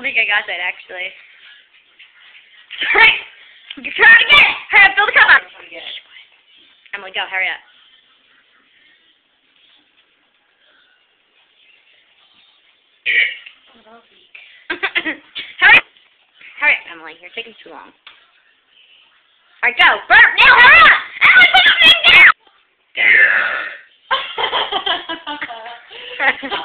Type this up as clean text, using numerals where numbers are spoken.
think I got that, actually. Hurry! You're trying to get it! Hurry up, fill the cup up! Emily, go, hurry up. Hurry! Hurry up, Emily. You're taking too long. Alright, go! Burp! Now, hurry up! Emily, put the thing down!